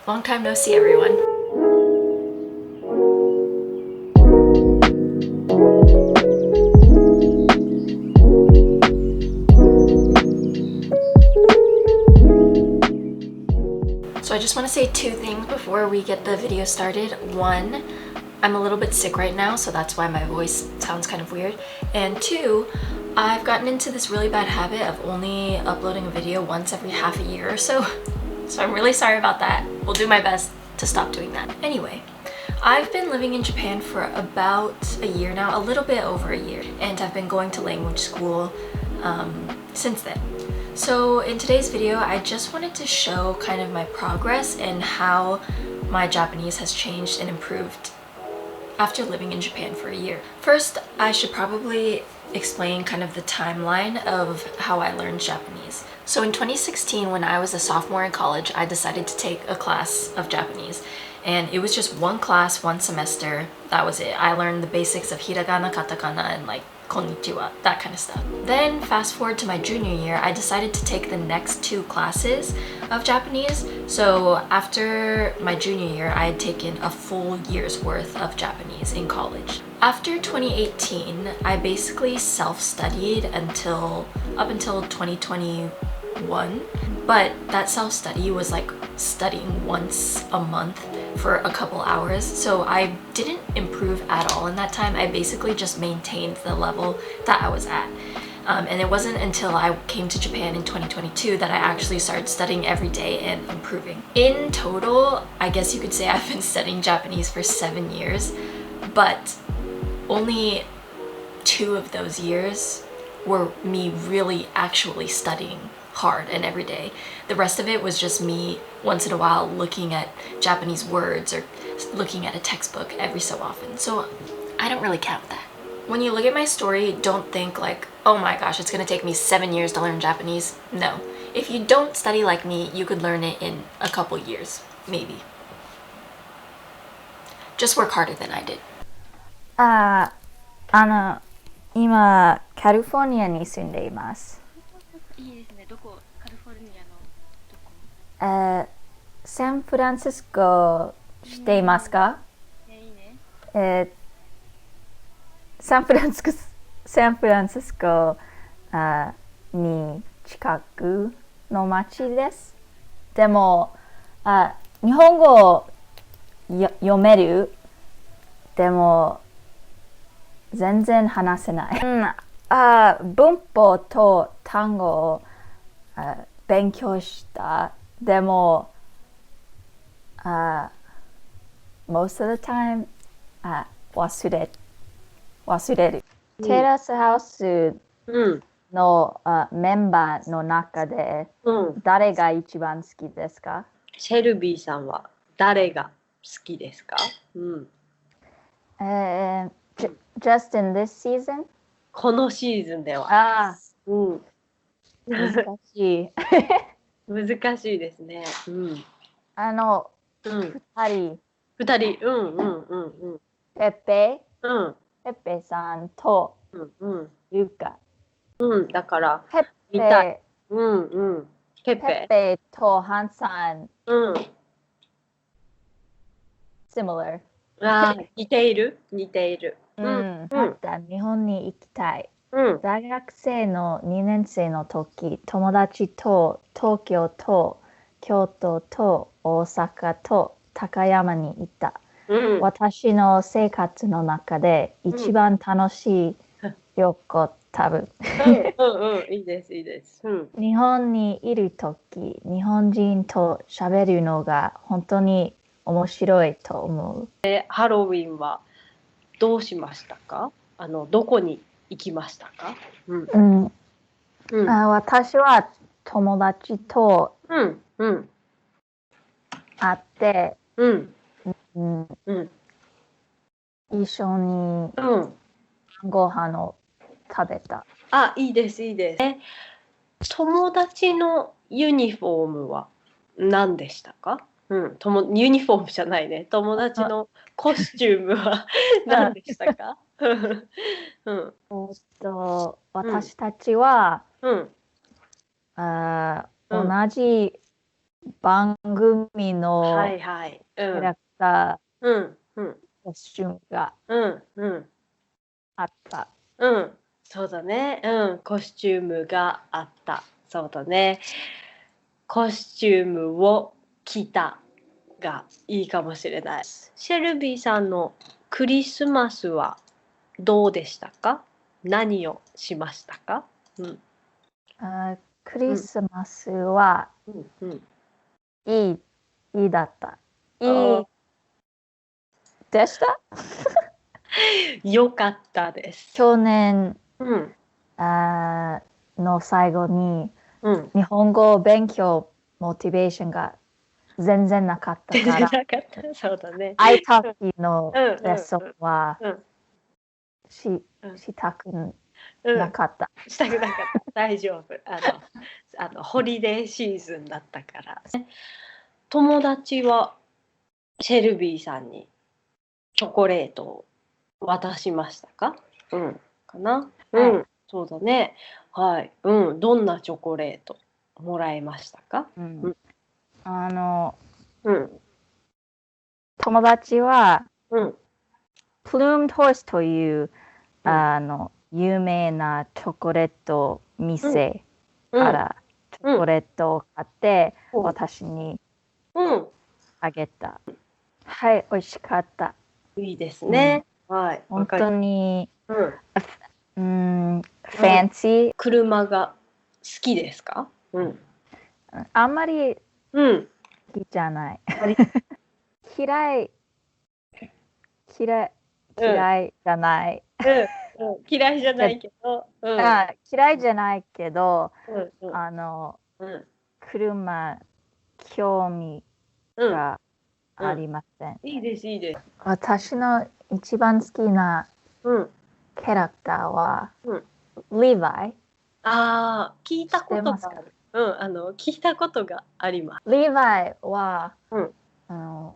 Long time no see, everyone. So I just want to say two things before we get the video started. One, I'm a little bit sick right now, so that's why my voice sounds kind of weird. And two, I've gotten into this really bad habit of only uploading a video once every half a year or so. So I'm really sorry about that. We'll do my best to stop doing that. Anyway, I've been living in Japan for about a year now, a little bit over a year, and I've been going to language school since then. So in today's video, I just wanted to show kind of my progress and how my Japanese has changed and improved after living in Japan for a year. First, I should probably explain kind of the timeline of how I learned Japanese. So in 2016, when I was a sophomore in college, I decided to take a class of Japanese. And it was just one class, one semester. That was it. I learned the basics of hiragana, katakana, and like konnichiwa, that kind of stuff. Then fast forward to my junior year, I decided to take the next 2 classes of Japanese. So after my junior year, I had taken a full year's worth of Japanese in college. After 2018, I basically self-studied up until 2021, but that self-study was like studying once a month for a couple hours, so I didn't improve at all in that time. I basically just maintained the level that I was at. And it wasn't until I came to Japan in 2022 that I actually started studying every day and improving. In total, I guess you could say I've been studying Japanese for 7 years, but only 2 of those years were me really actually studying hard and every day. The rest of it was just me once in a while looking at Japanese words or looking at a textbook every so often. So I don't really count that. When you look at my story, don't think like, oh my gosh, it's gonna take me 7 years to learn Japanese. No. If you don't study like me, you could learn it in a couple years, maybe. Just work harder than I did. 今カリフォルニアに住んでいます。いいですね。どこ？カリフォルニアのどこ？サンフランシスコ知っていますか？いいね。サンフランシスコに近くの町です。でも日本語読める。でも全然話せない。文法と単語を勉強した。でもmost of the time 忘れる。テラスハウスのメンバーの中で誰が一番好きですか？シェルビーさんは誰が好きですか？Just in this season? このシーズンでは。難しい。難しいですね。2人。ペッペさんとユカ。だからペッペとハンさん。similar。似ている。また日本に行きたい。大学生の2年生の時、友達と東京と京都と大阪と高山に行った。私の生活の中で一番楽しい旅行多分。いいです。日本にいる時、日本人と喋るのが本当に面白いと思う。ハロウィンはどうしましたか？どこに行きましたか？私は友達と会って、一緒にご飯を食べた。いいです。友達のユニフォームは何でしたか？ユニフォームじゃないね。友達のコスチュームは何でしたか？私たちは、同じ番組はのいはい。うキャん。ラクタうん。うん。ー、コスチュームがうん。うん。あった。うん。そうだね。うん。コスチュームがあった。そうだね。コスチュームを着たがいいかもしれない。シェルビーさんのクリスマスはどうでしたか？何をしましたか？うん。クリスマスはうんうん。いい、いいだった。いあいでした。よかったです。去年うん。の最後にうん。日本語勉強モチベーションが全然なかった全然から、なかった。そうだね。会いたきのうんうんレッスンはうんしうんしたくうん。なかった。したくなかった。大丈夫。ホリデーシーズンだったから。友達はシェルビーさんにチョコレートを渡しましたか？うん。かな？うん。はいそうだね。はい。うん。どんなチョコレートもらいましたか？うんあのうん。友達はうん。プルームホースといううん有名なチョコレート店うんからチョコレートを買ってうん私にうんあげた。はい、美味しかった。いいですね。はい。わ本当かりに、うんファンシー。車が好きですか？うん。あんまりうん。好きじゃない。あり嫌い、嫌い、うん。嫌いじゃない。嫌いじゃないけど。嫌いじゃないけど、うんうんあの、うん車、興味うんがあうんりません。いいですいいです。私の一番好きなうんキャラクターは、うん。リヴァイ。ああ聞いたこ知ってますか？とがある。聞いたことがあります。リヴァイは、うんあの、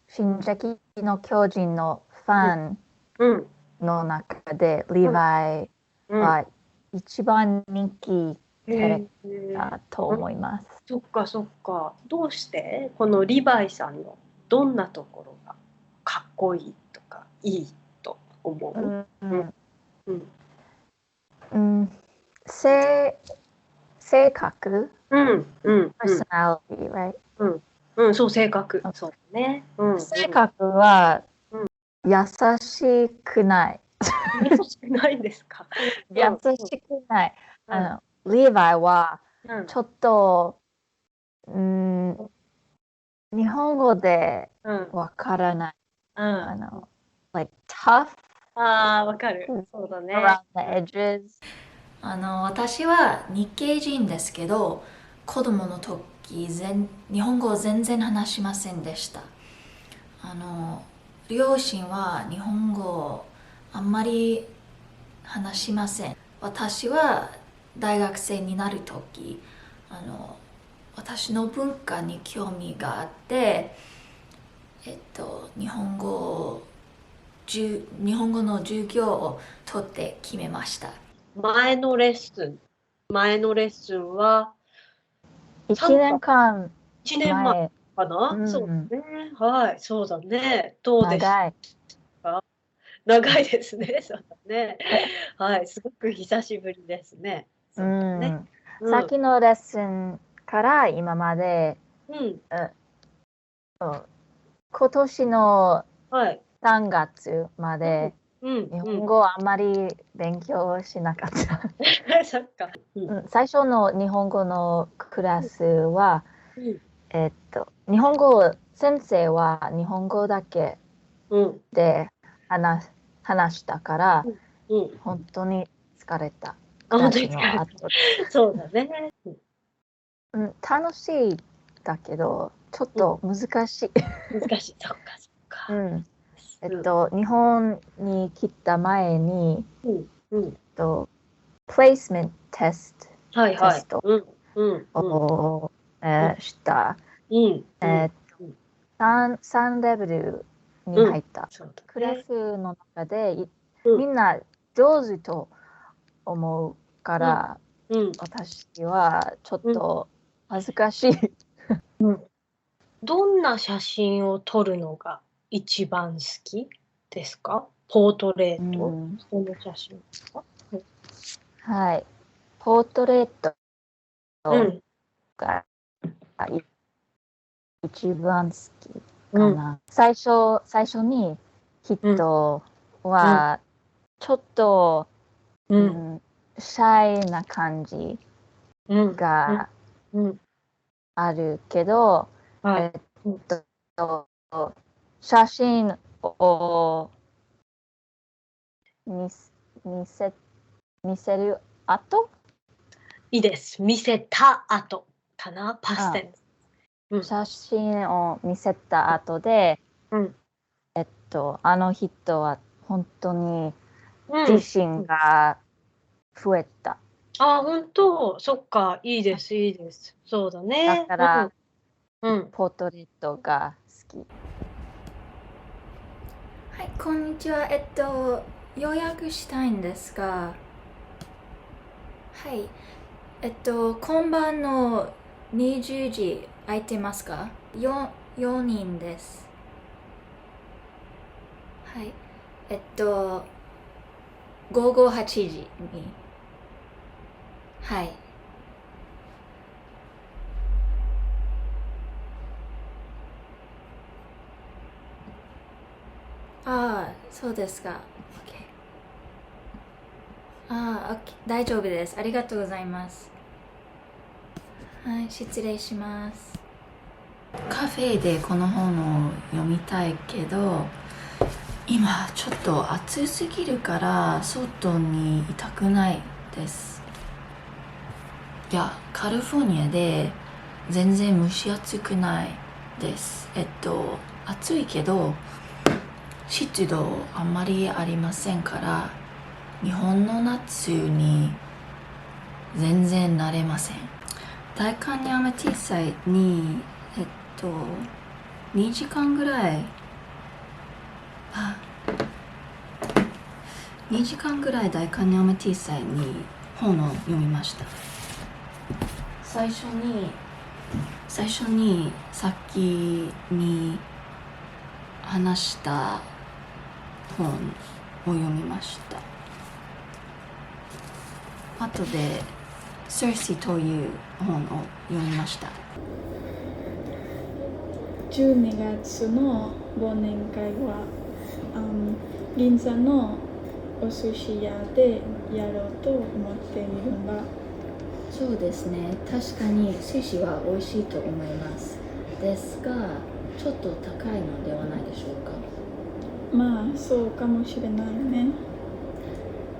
進撃の巨人のファンうんの中で、リヴァイうん。は一番人気キャラクへターとうん思います。そっかそっか。どうしてこのリヴァイさんのどんなところがかっこいいとかいいと思うう？うんうんうん、性格、うんうんうん personality, right? うんうんそう性格そうだね。うんうん性格はうん優しくない。優しくないんですか？優しくない。うんリヴァイはうんちょっと、うん、日本語でうんわからない。うんlike tough ああわかる。そうだね。around the edges. 私は日系人ですけど、子供の時日本語を全然話しませんでした。両親は日本語をあんまり話しません。私は大学生になる時、私の文化に興味があって、日本語の授業を取って決めました。前のレッスンは1年間1年前前、かな、そうだね。はい、そうだね。どうでした長い。か？長いですね。そうだね。はい、すごく久しぶりですね。そうだね。さっきのレッスンから今まで、うん、今年のはい。3月まで日本語をあまり勉強しなかった。そっか。最初の日本語のクラスは、うん日本語、先生は日本語だけうんで話したから、うん。本当に疲れた。あ、本当にクラスの後そうだね。楽しいだけど、ちょっと難しい。難しい。そっかそっか。日本に来た前に、うんplacement test はいはい。テストうんを、した。うん3レベルに入った。クラスの中でみんな上手と思うから、私はちょっと恥ずかしい。どんな写真を撮るのが一番好きですか？ポートレート、人の写真ですか？はい。ポートレートが一番好きかな。最初に人はちょっと、シャイな感じがあるけど、写真を見せる後いいです。見せた後かな、パステンス。写真を見せた後で、あの人は本当に自信が増えた。本当、そっか、いいです、いいです。そうだね。だから、ポートレートが好き。はい、こんにちは。予約したいんですが、はい、今晩の20時空いてますか？4人です。はい、午後8時に。はい。そうですか。大丈夫です。ありがとうございます。はい、失礼します。カフェでこの本を読みたいけど、今ちょっと暑すぎるから外にいたくないです。いや、カリフォルニアで全然蒸し暑くないです。暑いけど湿度あんまりありませんから、日本の夏に全然慣れません。大観山小さいに2時間ぐらい2時間ぐらい大観山小さいに本を読みました。最初にさっきに話した本を読みました。後でセーシーという本を読みました。12月の忘年会は、銀座のお寿司屋でやろうと思っているんだ。そうですね。確かに寿司は美味しいと思います。ですが、ちょっと高いのではないでしょうか。まあ、そうかもしれないね。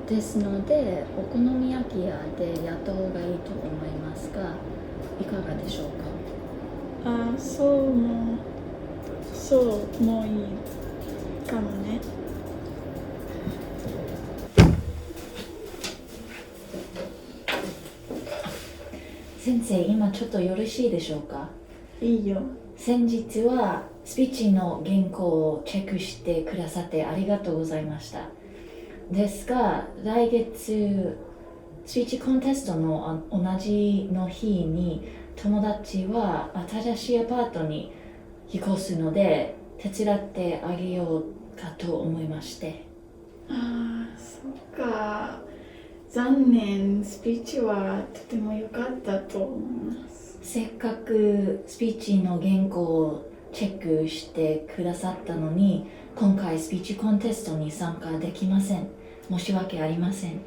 ですので、お好み焼き屋でやった方がいいと思いますが、いかがでしょうか。そうもいいかもね。先生、今ちょっとよろしいでしょうか。いいよ。先日はスピーチの原稿をチェックしてくださってありがとうございました。ですが、来月スピーチコンテストの同じの日に友達は新しいアパートに引っ越すので手伝ってあげようかと思いまして。そっか。残念。スピーチはとても良かったと思います。せっかくスピーチの原稿をチェックしてくださったのに、今回スピーチコンテストに参加できません。申し訳ありません。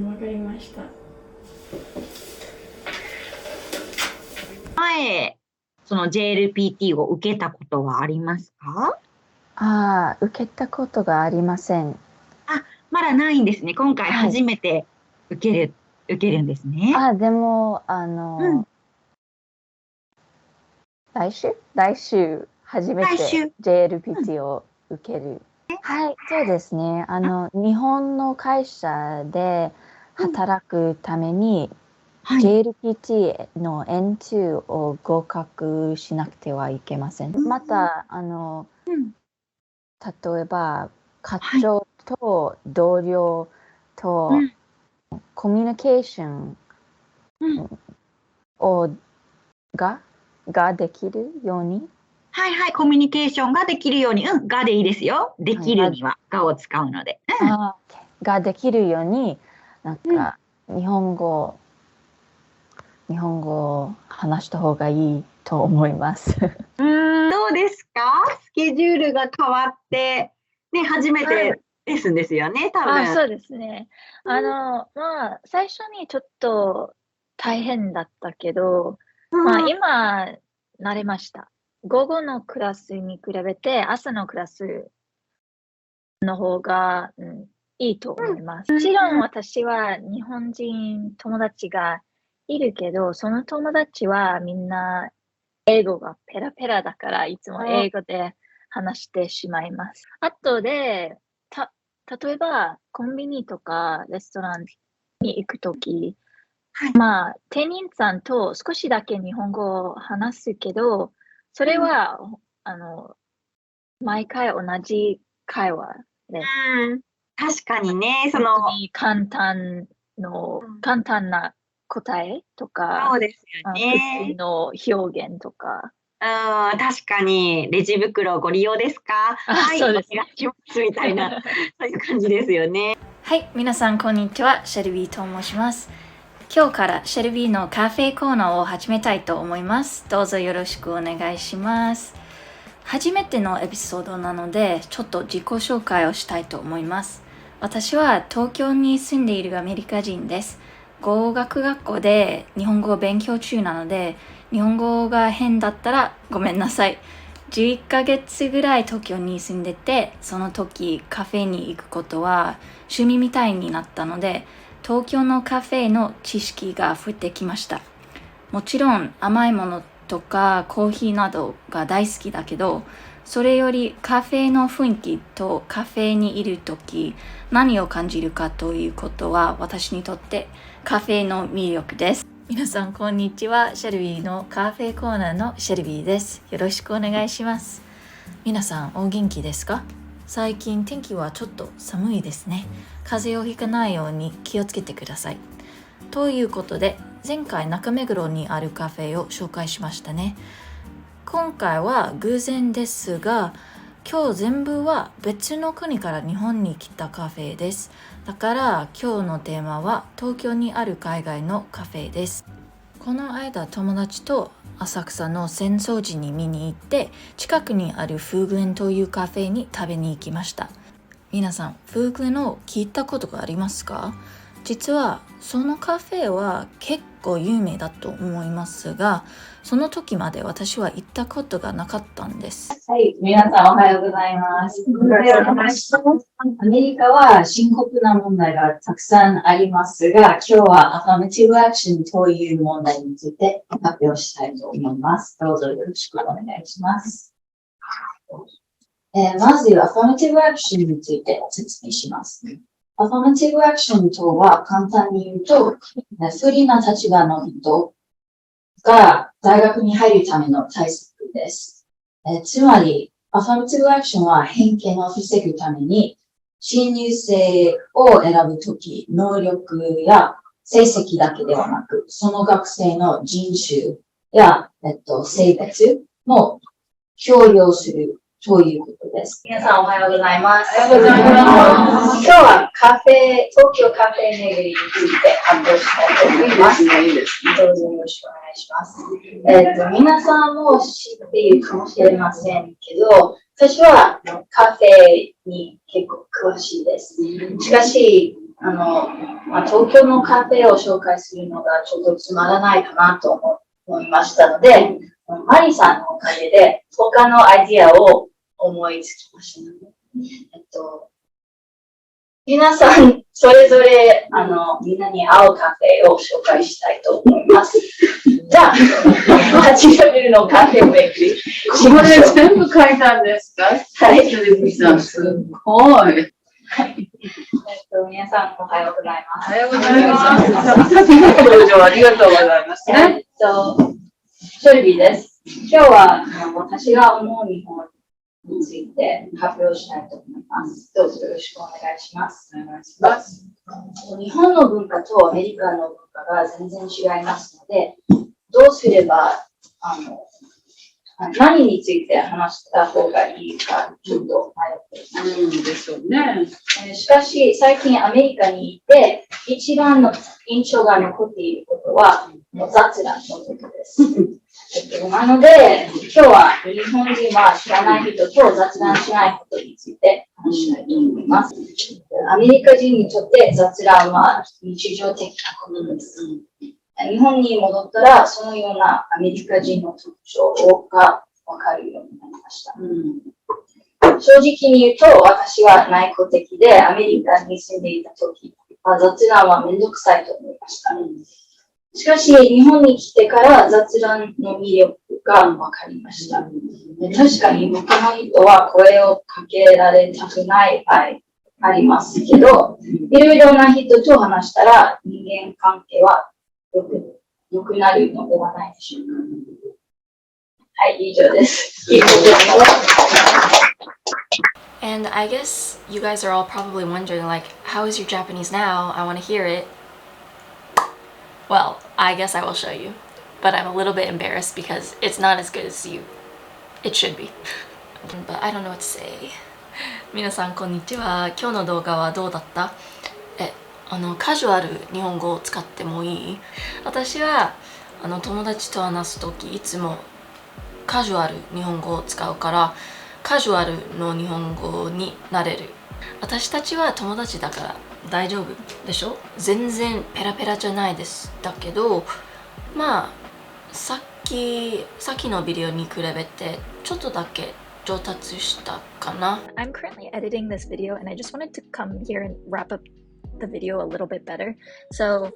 わかりました。前、その JLPT を受けたことはありますか？受けたことがありません。まだないんですね。今回初めて受けるんですね。でも、来週初めて JLPT を受ける。はい、そうですね。日本の会社で働くために、JLPT の N2 を合格しなくてはいけません。また、例えば、課長と同僚とコミュニケーションをができるように。はいはい、コミュニケーションができるように、がでいいですよ。できるにはがを使うので。ができるように、なんか、日本語を話した方がいいと思います。どうですか？スケジュールが変わって、ね、初めてレッスンですよね、多分。そうですね。最初にちょっと大変だったけど、今、慣れました。午後のクラスに比べて、朝のクラスの方が、いいと思います。もちろん私は日本人友達がいるけど、その友達はみんな英語がペラペラだから、いつも英語で話してしまいます。あとで、例えばコンビニとかレストランに行くとき、店員さんと少しだけ日本語を話すけど、それは、毎回同じ会話です。確かにね、本当に簡単な答えとか、そうですよね。普通の表現とか。確かに、レジ袋ご利用ですか？はい、そうです。お願いしますみたいな、そういう感じですよね。はい、皆さんこんにちは。シェルビーと申します。今日からシェルビーのカフェコーナーを始めたいと思います。どうぞよろしくお願いします。初めてのエピソードなので、ちょっと自己紹介をしたいと思います。私は東京に住んでいるアメリカ人です。語学学校で日本語を勉強中なので、日本語が変だったらごめんなさい。11ヶ月ぐらい東京に住んでて、その時カフェに行くことは趣味みたいになったので、東京のカフェの知識が増えてきました。もちろん甘いものとかコーヒーなどが大好きだけど、それよりカフェの雰囲気とカフェにいるとき何を感じるかということは私にとってカフェの魅力です。皆さんこんにちは。シェルビーのカフェコーナーのシェルビーです。よろしくお願いします。皆さんお元気ですか？最近天気はちょっと寒いですね。風邪をひかないように気をつけてください。ということで前回中目黒にあるカフェを紹介しましたね。今回は偶然ですが、今日全部は別の国から日本に来たカフェです。だから今日のテーマは東京にある海外のカフェです。この間友達と浅草の浅草寺に見に行って、近くにあるフーグエンというカフェに食べに行きました。皆さんフーグエンを聞いたことがありますか？実はそのカフェは結構有名だと思いますが、その時まで私は行ったことがなかったんです。はい、皆さんおはようございます。アメリカは深刻な問題がたくさんありますが、今日はアファメティブアクションという問題について発表したいと思います。どうぞよろしくお願いします。まずアファメティブアクションについて説明します。アファメティブアクションとは簡単に言うと、不利な立場の人が大学に入るための対策です。つまり、アファメティブアクションは偏見を防ぐために、新入生を選ぶとき、能力や成績だけではなく、その学生の人種や、性別も評量するということです。皆さんおはようございます。おはようございます。今日は東京カフェ巡りについて発表したいと思います。どうぞよろしくお願いします。皆さんも知っているかもしれませんけど、私はカフェに結構詳しいです。しかし、東京のカフェを紹介するのがちょっとつまらないかなと思いましたので、マリさんのおかげで他のアイディアを思いつきました。皆さん、それぞれ、みんなに合うカフェを紹介したいと思います。じゃあ、8レベルのカフェを巡り。これ全部書いたんですか？はい。すごい。皆さん、おはようございます。おはようございます。登場ありがとうございますね。シェルビーです。今日は私が思う日本について発表したいと思います。どうぞよろしくお願いします。お願いします。日本の文化とアメリカの文化が全然違いますので、どうすれば何について話した方がいいか、ちょっと迷っています。うんでしょうね。しかし、最近アメリカにいて、一番の印象が残っていることは、雑談のことです。なので、今日は日本人は知らない人と雑談しないことについて話したいと思います。アメリカ人にとって雑談は日常的なことです。日本に戻ったら、そのようなアメリカ人の特徴がわかるようになりました。正直に言うと、私は内向的で、アメリカに住んでいたとき、雑談はめんどくさいと思いました。しかし、日本に来てから雑談の魅力がわかりました。確かに、他の人は声をかけられたくない場合ありますけど、いろいろな人と話したら人間関係は良くなるのではないでしょうか。はい、以上です。And I guess you guys are all probably wondering, like, how is your Japanese now? I want to hear it. Well, I guess I will show you. But I'm a little bit embarrassed because it's not as good as it should be. But I don't know what to say. 皆さんこんにちは。今日の動画はどうだった？カジュアル日本語を使ってもいい？私は友達と話すときいつもカジュアル日本語を使うからカジュアルの日本語になれる。私たちは友達だから大丈夫でしょ？全然ペラペラじゃないです。だけどまあさっきのビデオに比べてちょっとだけ上達したかな。I'm currently editing this video and I just wanted to come here and wrap up the video a little bit better. So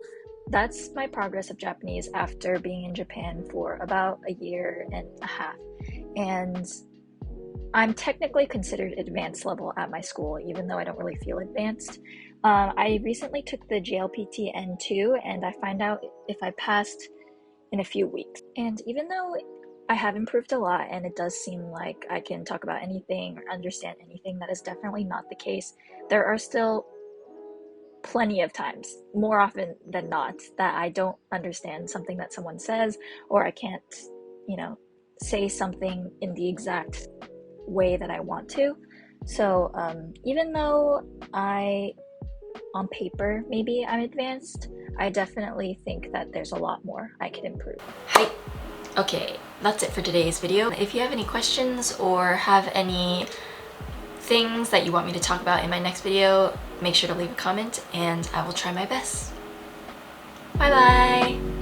that's my progress of Japanese after being in Japan for about a year and a half. And I'm technically considered advanced level at my school, even though I don't really feel advanced. I recently took the JLPT N2 and I find out if I passed in a few weeks. And even though I have improved a lot and it does seem like I can talk about anything or understand anything, that is definitely not the case. There are still plenty of times, more often than not, that I don't understand something that someone says, or I can't, say something in the exact way that I want to. So even though on paper maybe I'm advanced, I definitely think that there's a lot more I could improve. Hi. Okay, that's it for today's video. If you have any questions or have any things that you want me to talk about in my next video, make sure to leave a comment and I will try my best. Bye bye!